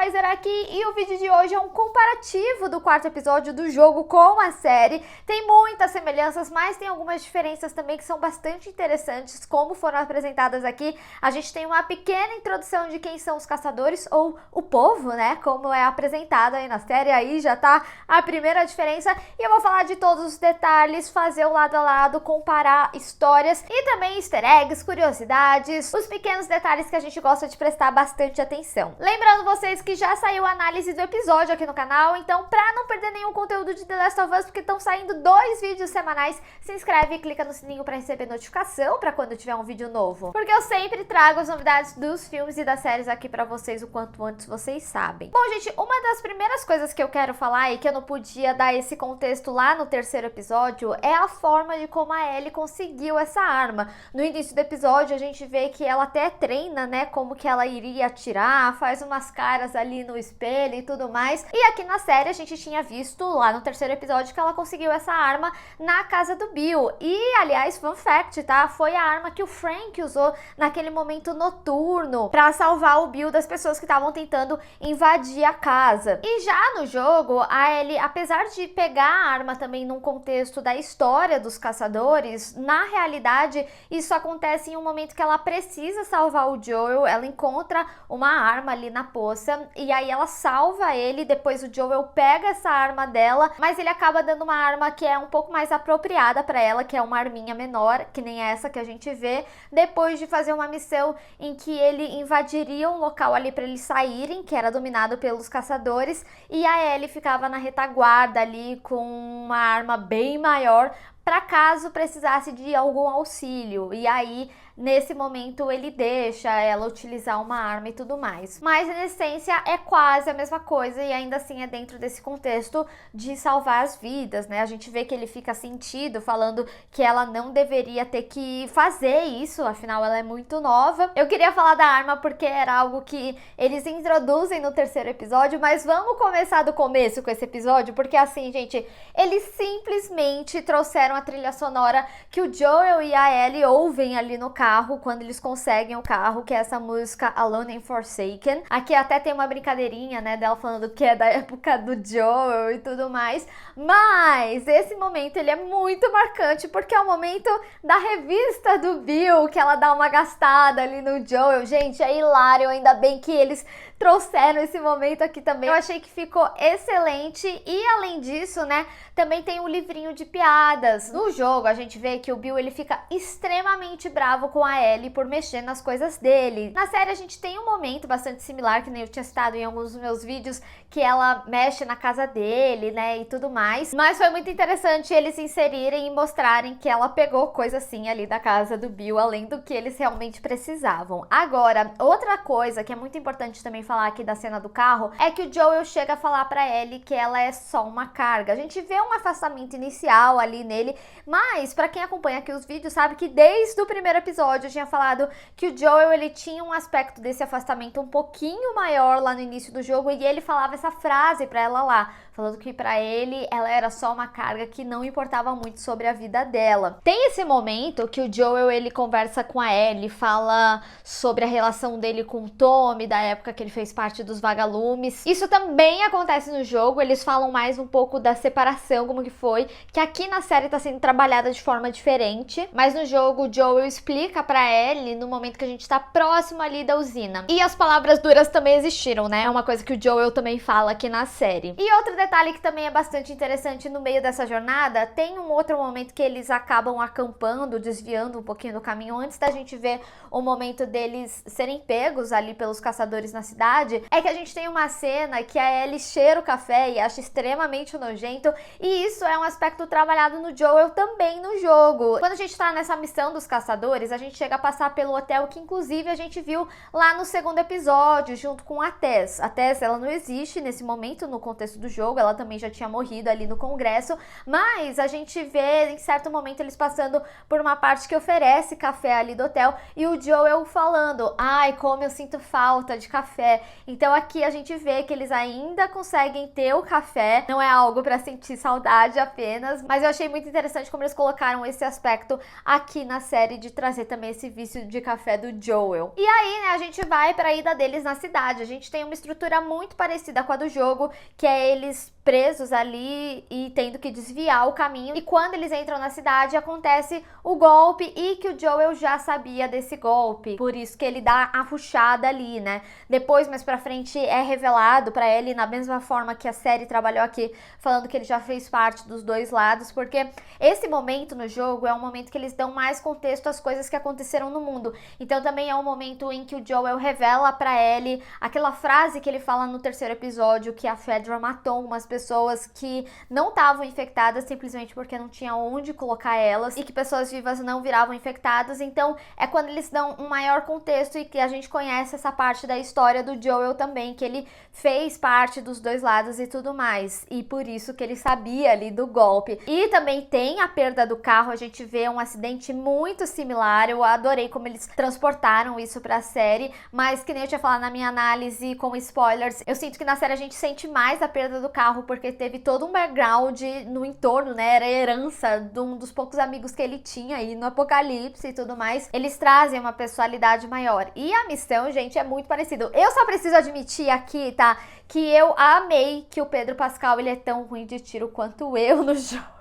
Kaiser aqui e o vídeo de hoje é um comparativo do quarto episódio do jogo com a série. Tem muitas semelhanças, mas tem algumas diferenças também que são bastante interessantes, como foram apresentadas aqui. A gente tem uma pequena introdução de quem são os caçadores, ou o povo, né, como é apresentado aí na série, aí já tá a primeira diferença. E eu vou falar de todos os detalhes, fazer o lado a lado, comparar histórias e também easter eggs, curiosidades, os pequenos detalhes que a gente gosta de prestar bastante atenção. Lembrando vocês que já saiu a análise do episódio aqui no canal, então pra não perder nenhum conteúdo de The Last of Us, porque estão saindo 2 vídeos semanais, se inscreve e clica no sininho pra receber notificação pra quando tiver um vídeo novo, porque eu sempre trago as novidades dos filmes e das séries aqui pra vocês o quanto antes vocês sabem. Bom, gente, uma das primeiras coisas que eu quero falar e que eu não podia dar esse contexto lá no terceiro episódio é a forma de como a Ellie conseguiu essa arma. No início do episódio a gente vê que ela até treina, né, como que ela iria atirar, faz umas caras ali no espelho e tudo mais. E aqui na série a gente tinha visto lá no terceiro episódio que ela conseguiu essa arma na casa do Bill. E, aliás, fun fact, tá? Foi a arma que o Frank usou naquele momento noturno pra salvar o Bill das pessoas que estavam tentando invadir a casa. E já no jogo, a Ellie, apesar de pegar a arma também num contexto da história dos caçadores, na realidade isso acontece em um momento que ela precisa salvar o Joel. Ela encontra uma arma ali na poça e aí ela salva ele, depois o Joel pega essa arma dela, mas ele acaba dando uma arma que é um pouco mais apropriada para ela, que é uma arminha menor, que nem essa que a gente vê, depois de fazer uma missão em que ele invadiria um local ali para eles saírem, que era dominado pelos caçadores, e a Ellie ficava na retaguarda ali com uma arma bem maior para caso precisasse de algum auxílio. E aí, nesse momento, ele deixa ela utilizar uma arma e tudo mais. Mas, na essência, é quase a mesma coisa e ainda assim é dentro desse contexto de salvar as vidas, né? A gente vê que ele fica sentido, falando que ela não deveria ter que fazer isso, afinal ela é muito nova. Eu queria falar da arma porque era algo que eles introduzem no terceiro episódio, mas vamos começar do começo com esse episódio, porque assim, gente, eles simplesmente trouxeram a trilha sonora que o Joel e a Ellie ouvem ali no carro, quando eles conseguem o carro, que é essa música Alone and Forsaken. Aqui até tem uma brincadeirinha, né, dela falando que é da época do Joel e tudo mais, mas esse momento ele é muito marcante, porque é o momento da revista do Bill, que ela dá uma gastada ali no Joel. Gente, é hilário, ainda bem que eles trouxeram esse momento aqui também. Eu achei que ficou excelente e, além disso, né, também tem um livrinho de piadas. No jogo, a gente vê que o Bill, ele fica extremamente bravo com a Ellie por mexer nas coisas dele. Na série, a gente tem um momento bastante similar, que nem eu tinha citado em alguns dos meus vídeos, que ela mexe na casa dele, né, e tudo mais. Mas foi muito interessante eles inserirem e mostrarem que ela pegou coisa assim ali da casa do Bill, além do que eles realmente precisavam. Agora, outra coisa que é muito importante também falar aqui da cena do carro, é que o Joel chega a falar pra Ellie que ela é só uma carga. A gente vê um afastamento inicial ali nele, mas pra quem acompanha aqui os vídeos sabe que desde o primeiro episódio eu tinha falado que o Joel, ele tinha um aspecto desse afastamento um pouquinho maior lá no início do jogo, e ele falava essa frase pra ela lá, falando que pra ele ela era só uma carga que não importava muito sobre a vida dela. Tem esse momento que o Joel, ele conversa com a Ellie, fala sobre a relação dele com o Tommy, da época que ele fez parte dos vagalumes. Isso também acontece no jogo, eles falam mais um pouco da separação, como que foi, que aqui na série tá sendo trabalhada de forma diferente, mas no jogo o Joel explica pra Ellie no momento que a gente tá próximo ali da usina. E as palavras duras também existiram, né? É uma coisa que o Joel também fala aqui na série. E outro detalhe que também é bastante interessante no meio dessa jornada, tem um outro momento que eles acabam acampando, desviando um pouquinho do caminho, antes da gente ver o momento deles serem pegos ali pelos caçadores na cidade, é que a gente tem uma cena que a Ellie cheira o café e acha extremamente nojento, e isso é um aspecto trabalhado no Joel também no jogo. Quando a gente tá nessa missão dos caçadores, a gente chega a passar pelo hotel que inclusive a gente viu lá no segundo episódio, junto com a Tess. A Tess, ela não existe nesse momento no contexto do jogo, ela também já tinha morrido ali no congresso, mas a gente vê em certo momento eles passando por uma parte que oferece café ali do hotel, e o Joel falando, ai, como eu sinto falta de café. Então aqui a gente vê que eles ainda conseguem ter o café, não é algo pra sentir saudade apenas, mas eu achei muito interessante como eles colocaram esse aspecto aqui na série, de trazer também esse vício de café do Joel. E aí, né, a gente vai pra ida deles na cidade. A gente tem uma estrutura muito parecida com a do jogo, que é eles presos ali e tendo que desviar o caminho. E quando eles entram na cidade, acontece o golpe e que o Joel já sabia desse golpe. Por isso que ele dá a rushada ali, né? Depois, mais pra frente, é revelado pra ele, na mesma forma que a série trabalhou aqui, falando que ele já fez parte dos dois lados, porque esse momento no jogo é um momento que eles dão mais contexto às coisas que aconteceram no mundo. Então também é um momento em que o Joel revela pra Ellie aquela frase que ele fala no terceiro episódio, que a Fedra matou umas pessoas que não estavam infectadas simplesmente porque não tinha onde colocar elas e que pessoas vivas não viravam infectadas. Então é quando eles dão um maior contexto e que a gente conhece essa parte da história do Joel também, que ele fez parte dos dois lados e tudo mais, e por isso que ele sabia ali do golpe. E também tem a perda do carro, a gente vê um acidente muito similar. Eu adorei como eles transportaram isso pra série, mas que nem eu tinha falado na minha análise com spoilers, eu sinto que na série a gente sente mais a perda do carro, porque teve todo um background no entorno, né? Era herança de um dos poucos amigos que ele tinha aí no Apocalipse e tudo mais. Eles trazem uma pessoalidade maior. E a missão, gente, é muito parecido. Eu só preciso admitir aqui, tá? Que eu amei que o Pedro Pascal, ele é tão ruim de tiro quanto eu no jogo.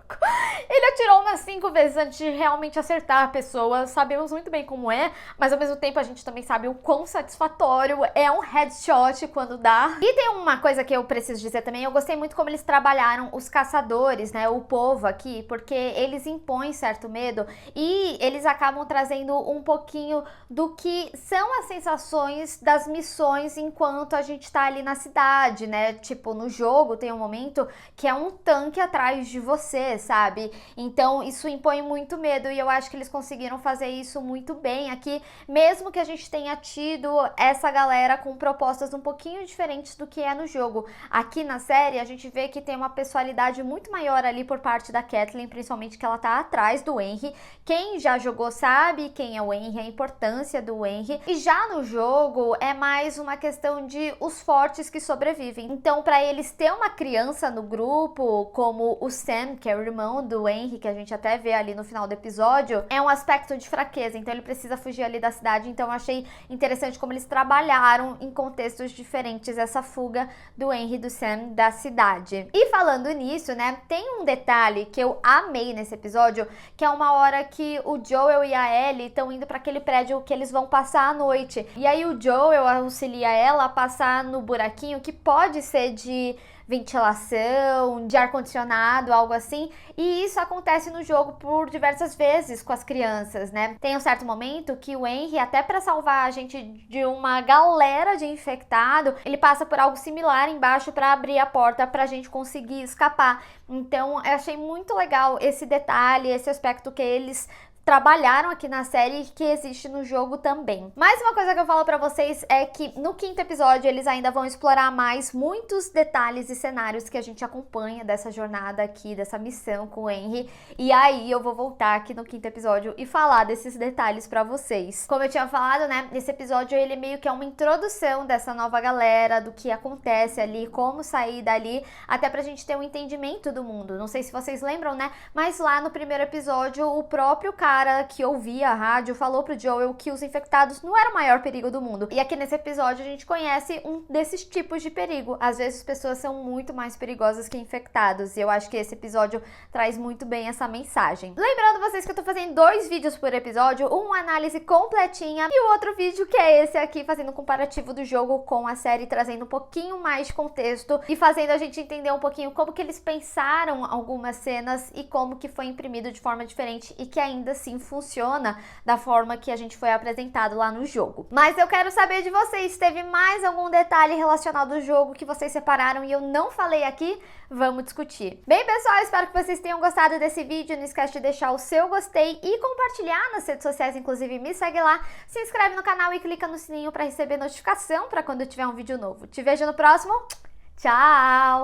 Ele atirou umas 5 vezes antes de realmente acertar a pessoa. Sabemos muito bem como é, mas ao mesmo tempo a gente também sabe o quão satisfatório é um headshot quando dá. E tem uma coisa que eu preciso dizer também, eu gostei muito como eles trabalharam os caçadores, né, o povo aqui, porque eles impõem certo medo e eles acabam trazendo um pouquinho do que são as sensações das missões enquanto a gente tá ali na cidade, né? Tipo, no jogo tem um momento que é um tanque atrás de você, sabe? Então isso impõe muito medo e eu acho que eles conseguiram fazer isso muito bem aqui, mesmo que a gente tenha tido essa galera com propostas um pouquinho diferentes do que é no jogo. Aqui na série a gente vê que tem uma pessoalidade muito maior ali por parte da Catelyn, principalmente que ela tá atrás do Henry. Quem já jogou sabe quem é o Henry, a importância do Henry. E já no jogo é mais uma questão de os fortes que sobrevivem. Então para eles ter uma criança no grupo, como o Sam, que é o irmão do Henry, que a gente até vê ali no final do episódio, é um aspecto de fraqueza, então ele precisa fugir ali da cidade. Então eu achei interessante como eles trabalharam em contextos diferentes essa fuga do Henry e do Sam da cidade. E falando nisso, né, tem um detalhe que eu amei nesse episódio, que é uma hora que o Joel e a Ellie estão indo para aquele prédio que eles vão passar a noite. E aí o Joel auxilia ela a passar no buraquinho que pode ser de ventilação, de ar-condicionado, algo assim, e isso acontece no jogo por diversas vezes com as crianças, né? Tem um certo momento que o Henry, até para salvar a gente de uma galera de infectado, ele passa por algo similar embaixo para abrir a porta pra gente conseguir escapar. Então, eu achei muito legal esse detalhe, esse aspecto que eles trabalharam aqui na série e que existe no jogo também. Mais uma coisa que eu falo pra vocês é que no quinto episódio eles ainda vão explorar mais muitos detalhes e cenários que a gente acompanha dessa jornada aqui, dessa missão com o Henry. E aí eu vou voltar aqui no quinto episódio e falar desses detalhes pra vocês. Como eu tinha falado, né, nesse episódio ele meio que é uma introdução dessa nova galera, do que acontece ali, como sair dali, até pra gente ter um entendimento do mundo. Não sei se vocês lembram, né, mas lá no primeiro episódio o próprio cara que ouvia a rádio falou pro Joel que os infectados não eram o maior perigo do mundo. E aqui nesse episódio a gente conhece um desses tipos de perigo. Às vezes as pessoas são muito mais perigosas que infectados. E eu acho que esse episódio traz muito bem essa mensagem. Lembrando vocês que eu tô fazendo 2 vídeos por episódio, uma análise completinha e o outro vídeo que é esse aqui, fazendo um comparativo do jogo com a série, trazendo um pouquinho mais de contexto e fazendo a gente entender um pouquinho como que eles pensaram algumas cenas e como que foi imprimido de forma diferente e que ainda assim funciona da forma que a gente foi apresentado lá no jogo. Mas eu quero saber de vocês, teve mais algum detalhe relacionado ao jogo que vocês separaram e eu não falei aqui? Vamos discutir. Bem, pessoal, espero que vocês tenham gostado desse vídeo. Não esquece de deixar o seu gostei e compartilhar nas redes sociais, inclusive me segue lá, se inscreve no canal e clica no sininho para receber notificação para quando tiver um vídeo novo. Te vejo no próximo. Tchau!